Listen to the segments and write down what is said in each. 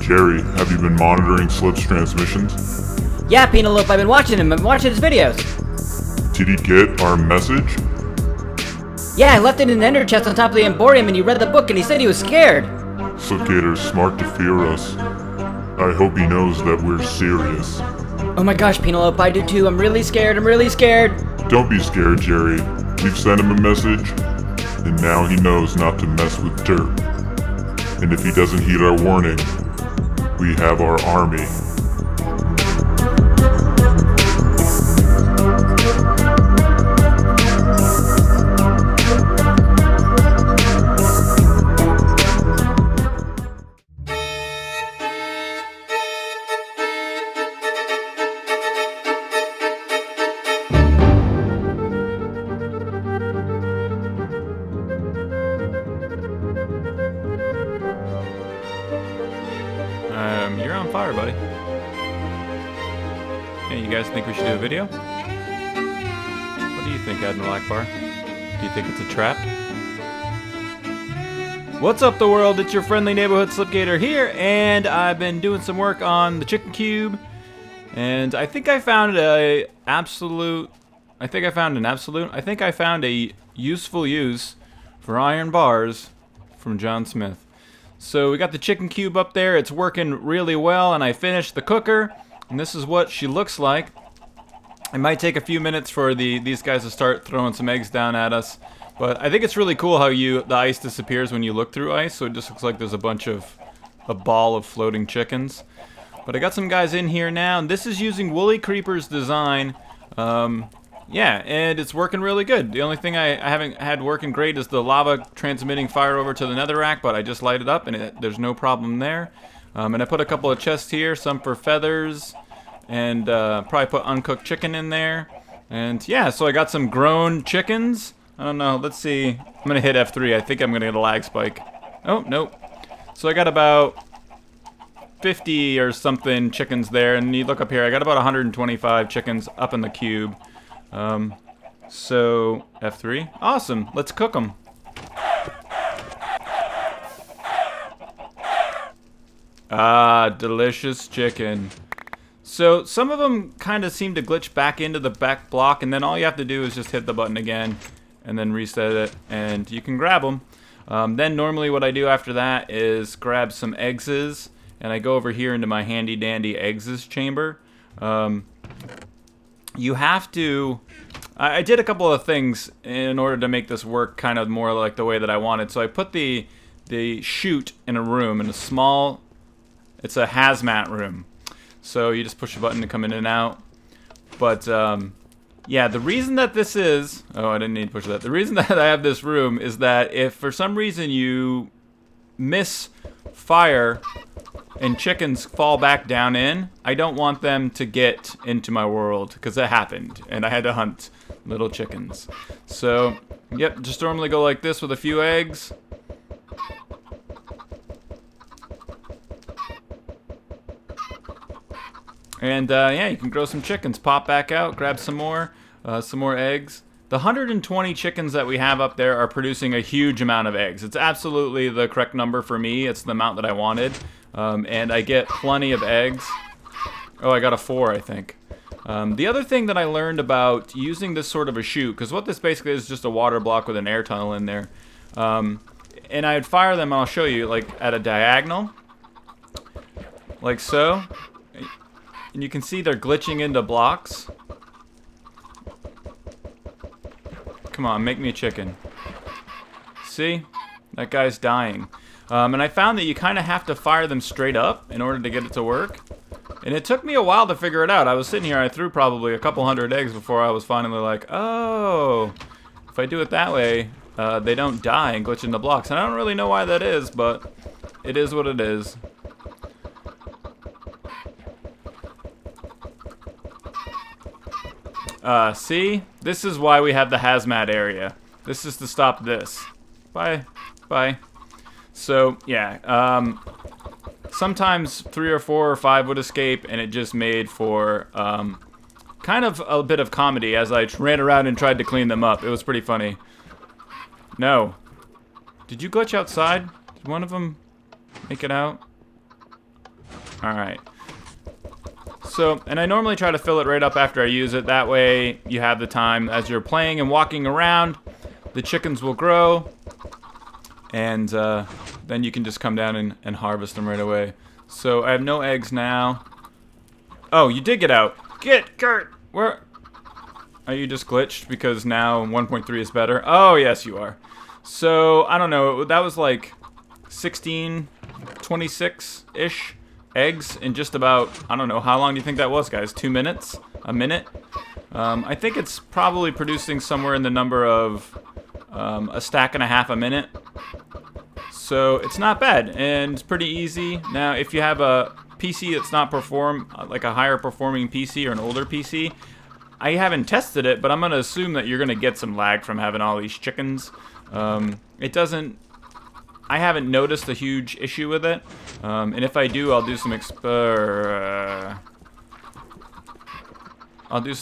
Jerry, have you been monitoring Slip's transmissions? Yeah, Penelope, I've been watching him. I've been watching his videos. Did he get our message? Yeah, I left it in an ender chest on top of the Emporium, and he read the book, and he said he was scared. Slipgator's smart to fear us. I hope he knows that we're serious. Oh my gosh, Penelope, I do too. I'm really scared. I'm really scared. Don't be scared, Jerry. We've sent him a message, and now he knows not to mess with dirt. And if he doesn't heed our warning, we have our army. You're on fire, buddy. Hey, you guys think we should do a video? What do you think, Admiral Akbar? Do you think it's a trap? What's up, the world? It's your friendly neighborhood Slipgator here, and I've been doing some work on the Chicken Cube, and I think I found a useful use for iron bars from John Smith. So we got the Chicken Cube up there, it's working really well, and I finished the cooker, and this is what she looks like. It might take a few minutes for these guys to start throwing some eggs down at us, but I think it's really cool how the ice disappears when you look through ice, so it just looks like there's a ball of floating chickens. But I got some guys in here now, and this is using WoolyCreeper's design. Yeah, and it's working really good. The only thing I haven't had working great is the lava transmitting fire over to the netherrack, but I just light it up and there's no problem there. And I put a couple of chests here, some for feathers, and probably put uncooked chicken in there. And yeah, so I got some grown chickens. I don't know, let's see. I'm gonna hit F3, I think I'm gonna get a lag spike. Oh, nope. So I got about 50 or something chickens there, and you look up here, I got about 125 chickens up in the cube. So F3, awesome, let's cook them. Ah, delicious chicken. So some of them kind of seem to glitch back into the back block, and then all you have to do is just hit the button again and then reset it, and you can grab them. Then normally what I do after that is grab some eggses, and I go over here into my handy dandy eggses chamber. You have to... I did a couple of things in order to make this work kind of more like the way that I wanted. So I put the chute in a room, in a small... It's a hazmat room. So you just push a button to come in and out. But, yeah, the reason that this is... Oh, I didn't need to push that. The reason that I have this room is that if for some reason you miss fire and chickens fall back down in, I don't want them to get into my world, because that happened, and I had to hunt little chickens. So, yep, just normally go like this with a few eggs. And, yeah, you can grow some chickens, pop back out, grab some more eggs. The 120 chickens that we have up there are producing a huge amount of eggs. It's absolutely the correct number for me. It's the amount that I wanted. And I get plenty of eggs. Oh, I got a 4, I think. The other thing that I learned about using this sort of a chute, because what this basically is just a water block with an air tunnel in there. And I'd fire them, I'll show you, like at a diagonal. Like so. And you can see they're glitching into blocks. Come on, make me a chicken. See? That guy's dying. And I found that you kind of have to fire them straight up in order to get it to work. And it took me a while to figure it out. I was sitting here, I threw probably a couple hundred eggs before I was finally like, oh, if I do it that way, they don't die and glitch into blocks. And I don't really know why that is, but it is what it is. See? This is why we have the hazmat area. This is to stop this. Bye. Bye. So, yeah, sometimes 3 or 4 or 5 would escape, and it just made for kind of a bit of comedy as I ran around and tried to clean them up. It was pretty funny. No. Did you glitch outside? Did one of them make it out? Alright. So, and I normally try to fill it right up after I use it. That way you have the time as you're playing and walking around. The chickens will grow. And then you can just come down and harvest them right away. So I have no eggs now. Oh, you did get out. Get Kurt. Where are you? Just glitched because now 1.3 is better? Oh, yes, you are. So, I don't know. That was like 16, 26-ish eggs in just about, I don't know. How long do you think that was, guys? 2 minutes? A minute? I think it's probably producing somewhere in the number of a stack and a half a minute. So, it's not bad, and it's pretty easy. Now, if you have a PC that's not like a higher performing PC or an older PC, I haven't tested it, but I'm going to assume that you're going to get some lag from having all these chickens. It doesn't, I haven't noticed a huge issue with it. And if I do, I'll do some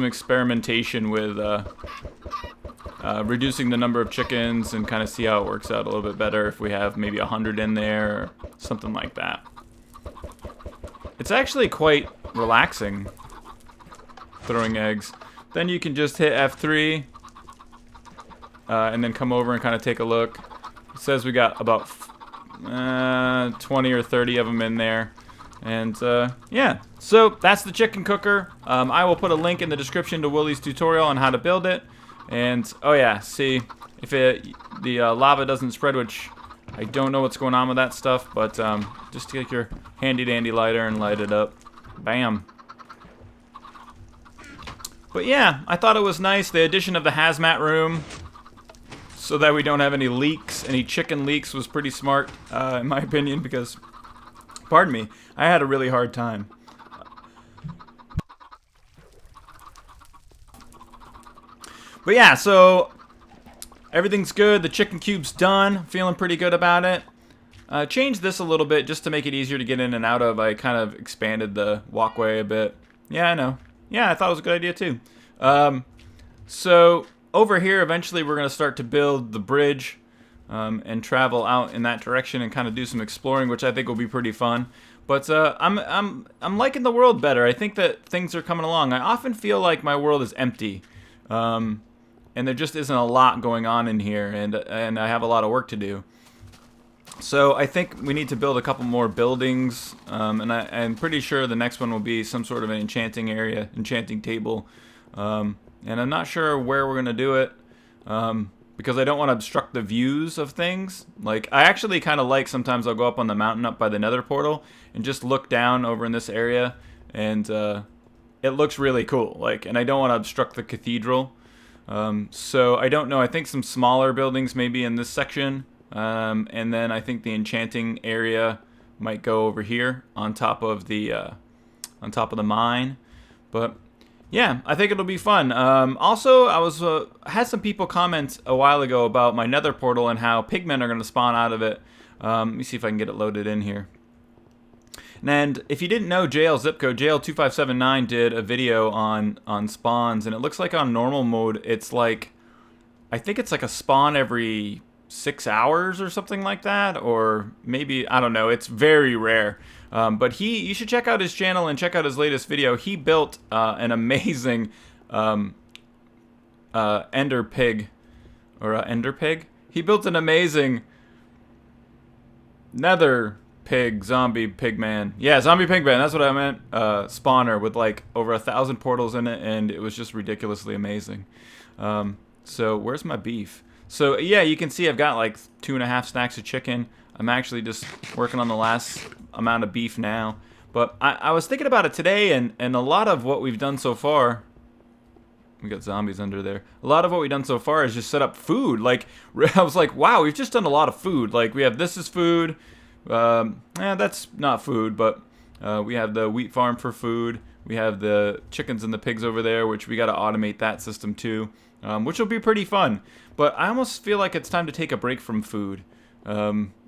experimentation with reducing the number of chickens and kind of see how it works out a little bit better if we have maybe 100 in there or something like that. It's actually quite relaxing throwing eggs. Then you can just hit F3 and then come over and kind of take a look. It says we got about 20 or 30 of them in there. And yeah, so that's the chicken cooker. I will put a link in the description to Wooly's tutorial on how to build it. And oh yeah, see if the lava doesn't spread, which I don't know what's going on with that stuff, but just take your handy dandy lighter and light it up. Bam. But yeah, I thought it was nice, the addition of the hazmat room, so that we don't have any leaks. Any chicken leaks was pretty smart, in my opinion, because, pardon me, I had a really hard time. But yeah, so everything's good. The chicken cube's done. Feeling pretty good about it. Changed this a little bit just to make it easier to get in and out of. I kind of expanded the walkway a bit. Yeah, I know. Yeah, I thought it was a good idea too. So over here, eventually we're going to start to build the bridge and travel out in that direction and kind of do some exploring, which I think will be pretty fun. But I'm liking the world better. I think that things are coming along. I often feel like my world is empty. And there just isn't a lot going on in here, and I have a lot of work to do. So I think we need to build a couple more buildings, and I'm pretty sure the next one will be some sort of an enchanting area, enchanting table. And I'm not sure where we're going to do it, because I don't want to obstruct the views of things. Like, I actually kind of like, sometimes I'll go up on the mountain up by the nether portal and just look down over in this area, and it looks really cool. Like, and I don't want to obstruct the cathedral. So I don't know. I think some smaller buildings maybe in this section, and then I think the enchanting area might go over here on top of the mine. But yeah, I think it'll be fun. Also, I had some people comment a while ago about my nether portal and how pigmen are going to spawn out of it. Let me see if I can get it loaded in here. And if you didn't know, JL zip code JL2579 did a video on spawns, and it looks like on normal mode it's like, I think it's like a spawn every 6 hours or something like that, or maybe, I don't know, it's very rare. But you should check out his channel and check out his latest video. He built an amazing ender pig, or ender pig? He built an amazing nether pig, zombie pigman. Yeah, zombie pigman, that's what I meant. Spawner with like over 1,000 portals in it, and it was just ridiculously amazing. So where's my beef? So yeah, you can see I've got like 2.5 stacks of chicken. I'm actually just working on the last amount of beef now. But I was thinking about it today, and a lot of what we've done so far, we got zombies under there. A lot of what we've done so far is just set up food. Like, I was like, wow, we've just done a lot of food. Like, we have this is food. That's not food, but we have the wheat farm for food. We have the chickens and the pigs over there, which we got to automate that system too, which will be pretty fun. But I almost feel like it's time to take a break from food.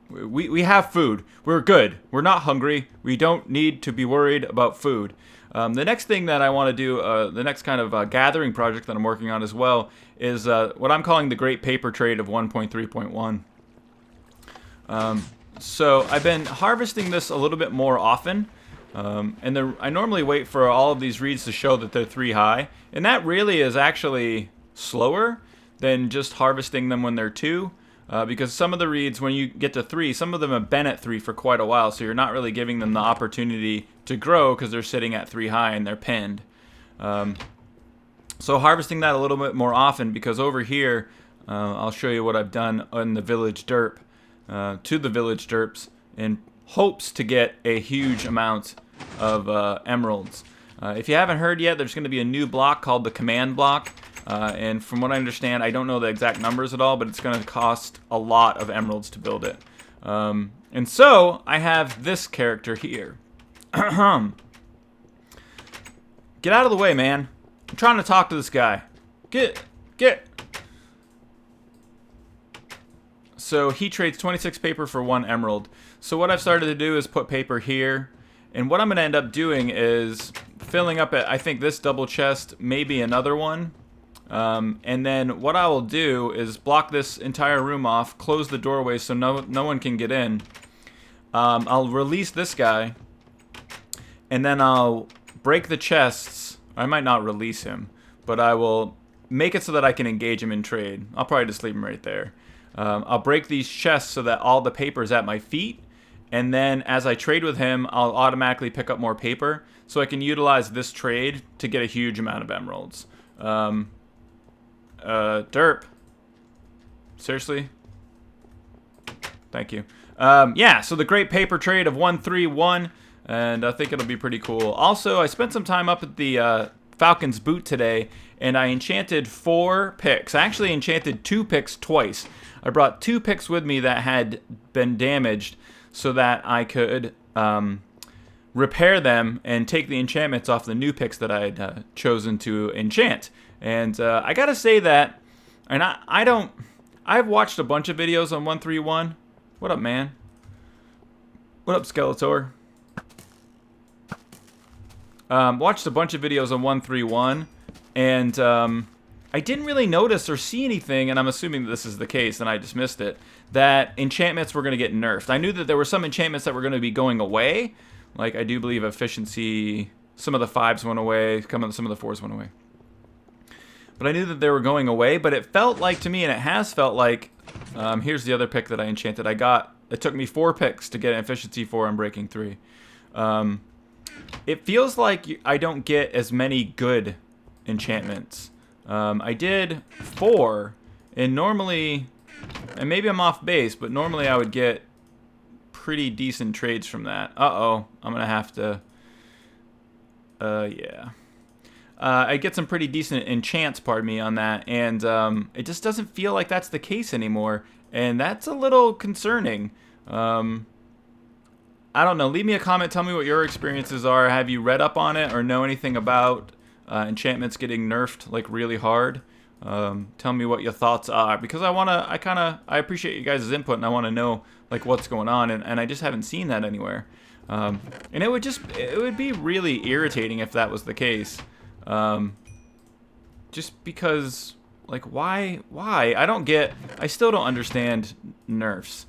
We have food. We're good. We're not hungry. We don't need to be worried about food. The next thing that I want to do, the next kind of gathering project that I'm working on as well, is what I'm calling the Great Paper Trade of 1.3.1. So I've been harvesting this a little bit more often. And I normally wait for all of these reeds to show that they're 3 high, and that really is actually slower than just harvesting them when they're 2. Because some of the reeds, when you get to 3, some of them have been at 3 for quite a while, so you're not really giving them the opportunity to grow because they're sitting at 3 high and they're pinned. So harvesting that a little bit more often, because over here, I'll show you what I've done on the village derp, to the village derps, in hopes to get a huge amount of emeralds. If you haven't heard yet, there's going to be a new block called the command block. And from what I understand, I don't know the exact numbers at all, but it's going to cost a lot of emeralds to build it. And so, I have this character here. Get out of the way, man. I'm trying to talk to this guy. Get. So, he trades 26 paper for 1 emerald. So, what I've started to do is put paper here. And what I'm going to end up doing is filling up I think, this double chest, maybe another one. And then what I will do is block this entire room off, close the doorway so no one can get in. I'll release this guy, and then I'll break the chests. I might not release him, but I will make it so that I can engage him in trade. I'll probably just leave him right there. I'll break these chests so that all the paper is at my feet, and then as I trade with him, I'll automatically pick up more paper, so I can utilize this trade to get a huge amount of emeralds. Derp. Seriously? Thank you. Yeah, so the great paper trade of 131, and I think it'll be pretty cool. Also, I spent some time up at the Falcon's Boot today, and I enchanted 4 picks. I actually enchanted 2 picks twice. I brought 2 picks with me that had been damaged so that I could repair them and take the enchantments off the new picks that I had chosen to enchant. And I gotta say that, and I've watched a bunch of videos on 131. What up, man? What up, Skeletor? Watched a bunch of videos on 131, and I didn't really notice or see anything, and I'm assuming that this is the case, and I just missed it, that enchantments were going to get nerfed. I knew that there were some enchantments that were going to be going away, like I do believe efficiency, some of the 5s went away, some of the 4s went away. But I knew that they were going away, but it felt like to me, and it has felt like, here's the other pick that I enchanted. It took me 4 picks to get an efficiency 4 on breaking 3. It feels like I don't get as many good enchantments. I did 4, and normally, and maybe I'm off base, but normally I would get pretty decent trades from that. Uh-oh, I'm going to have to, yeah. I get some pretty decent enchants, pardon me, on that, and it just doesn't feel like that's the case anymore, and that's a little concerning. I don't know. Leave me a comment. Tell me what your experiences are. Have you read up on it or know anything about enchantments getting nerfed like really hard? Tell me what your thoughts are, because I appreciate you guys' input, and I want to know like what's going on, and I just haven't seen that anywhere. And it would be really irritating if that was the case. Just because, like, why? I still don't understand nerfs.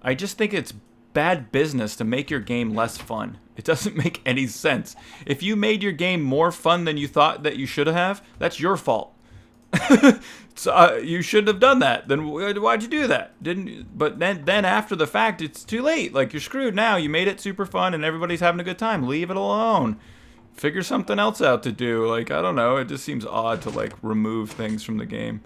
I just think it's bad business to make your game less fun. It doesn't make any sense. If you made your game more fun than you thought that you should have, that's your fault. So, you shouldn't have done that. Then why'd you do that? But then after the fact, it's too late. Like, you're screwed now. You made it super fun and everybody's having a good time. Leave it alone. Figure something else out to do. Like, I don't know. It just seems odd to, like, remove things from the game.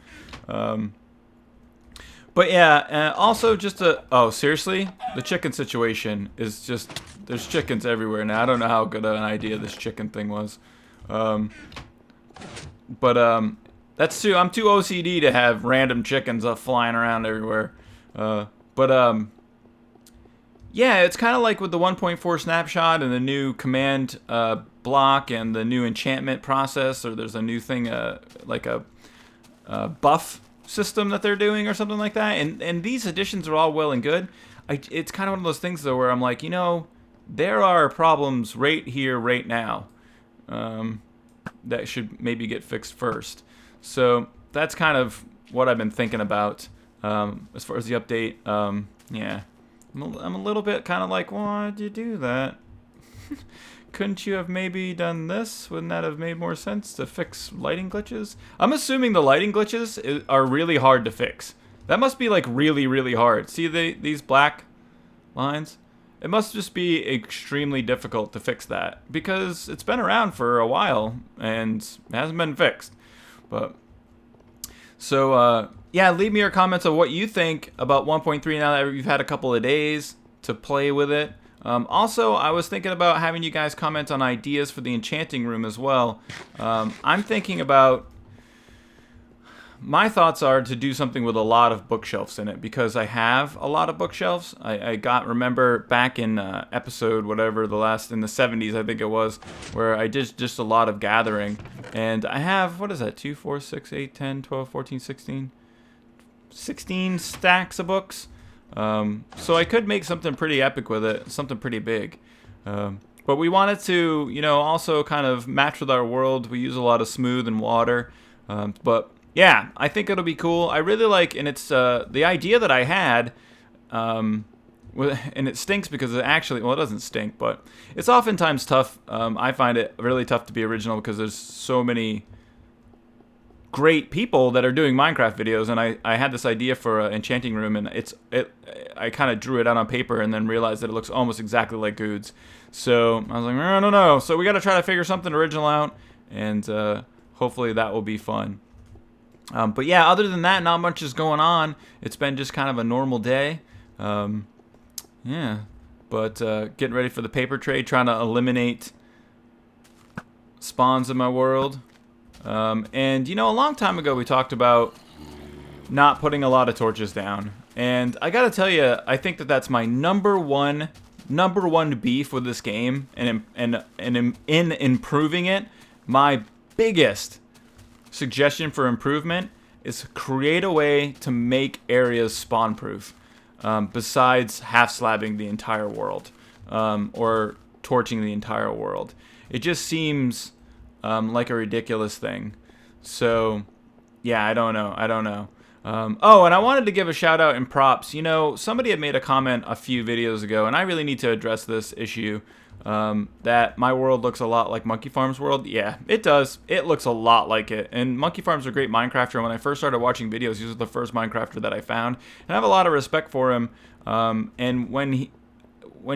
But yeah, also just oh, seriously? The chicken situation is just, there's chickens everywhere now. I don't know how good an idea this chicken thing was. That's too, I'm too OCD to have random chickens flying around everywhere. Yeah, it's kind of like with the 1.4 snapshot and the new command block and the new enchantment process, or there's a new thing, like a buff system that they're doing or something like that. And these additions are all well and good. It's kind of one of those things, though, where I'm like, you know, there are problems right here, right now, that should maybe get fixed first. So that's kind of what I've been thinking about as far as the update. Yeah. I'm a little bit kind of like, why'd you do that? Couldn't you have maybe done this? Wouldn't that have made more sense to fix lighting glitches? I'm assuming the lighting glitches are really hard to fix. That must be like really, really hard. See these black lines? It must just be extremely difficult to fix that because it's been around for a while and it hasn't been fixed. But so yeah, leave me your comments of what you think about 1.3 now that you've had a couple of days to play with it. Also, I was thinking about having you guys comment on ideas for the enchanting room as well. I'm thinking about... My thoughts are to do something with a lot of bookshelves in it because I have a lot of bookshelves. Remember back in episode whatever, in the 70s I think it was, where I did just a lot of gathering. And I have, what is that, 2, 4, 6, 8, 10, 12, 14, 16? 16 stacks of books. So I could make something pretty epic with it, something pretty big. But we wanted to, also kind of match with our world. We use a lot of smooth and water. But yeah, I think it'll be cool. I really like, and it's the idea that I had, and it stinks because it doesn't stink, but it's oftentimes tough. I find it really tough to be original because there's so many great people that are doing Minecraft videos, and I had this idea for an enchanting room, and I kind of drew it out on paper and then realized that it looks almost exactly like Goods. So I was like, I don't know. So we got to try to figure something original out, and hopefully that will be fun. But yeah, other than that, not much is going on. It's been just kind of a normal day. Yeah, but getting ready for the paper trade, trying to eliminate spawns in my world. And a long time ago we talked about not putting a lot of torches down. And I gotta tell you, I think that's my number one beef with this game, and in improving it, my biggest suggestion for improvement is create a way to make areas spawn proof, besides half slabbing the entire world, or torching the entire world. It just seems like a ridiculous thing. So yeah, I don't know. Oh, and I wanted to give a shout out and props. Somebody had made a comment a few videos ago, and I really need to address this issue. That my world looks a lot like Monkey Farm's world. Yeah, it does. It looks a lot like it. And Monkey Farm's a great Minecrafter. When I first started watching videos, he was the first Minecrafter that I found. And I have a lot of respect for him. And when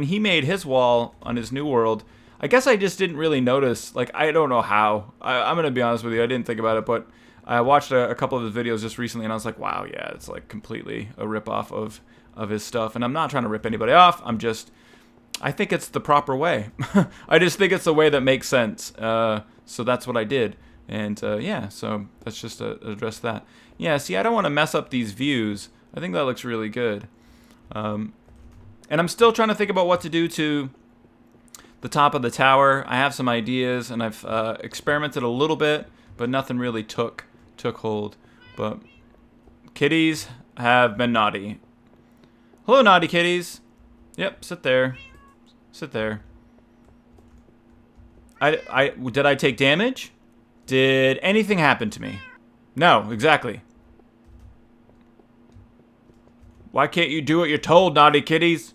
he made his wall on his new world, I guess I just didn't really notice. Like, I don't know how. I'm going to be honest with you. I didn't think about it, but I watched a couple of his videos just recently, and I was like, wow, yeah, it's like completely a ripoff of his stuff. And I'm not trying to rip anybody off. I think it's the proper way. I just think it's the way that makes sense. So that's what I did. And yeah, so let's just address that. Yeah, see, I don't want to mess up these views. I think that looks really good. And I'm still trying to think about what to do to the top of the tower. I have some ideas, and I've experimented a little bit, but nothing really took hold. But kitties have been naughty. Hello, naughty kitties. Yep, sit there. Sit there. Did I take damage? Did anything happen to me? No, exactly. Why can't you do what you're told, naughty kitties?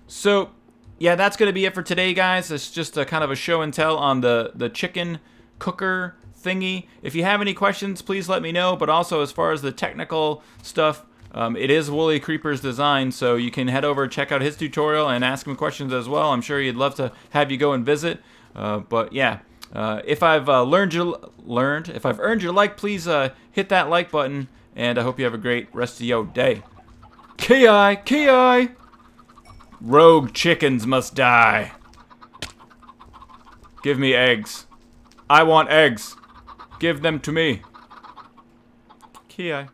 So, yeah, that's going to be it for today, guys. It's just a kind of a show and tell on the chicken cooker thingy. If you have any questions, please let me know. But also, as far as the technical stuff, it is WoolyCreeper's design, so you can head over, check out his tutorial, and ask him questions as well. I'm sure he'd love to have you go and visit. But yeah, if I've earned your like, please hit that like button, and I hope you have a great rest of your day. Ki! Rogue chickens must die. Give me eggs. I want eggs. Give them to me. Ki.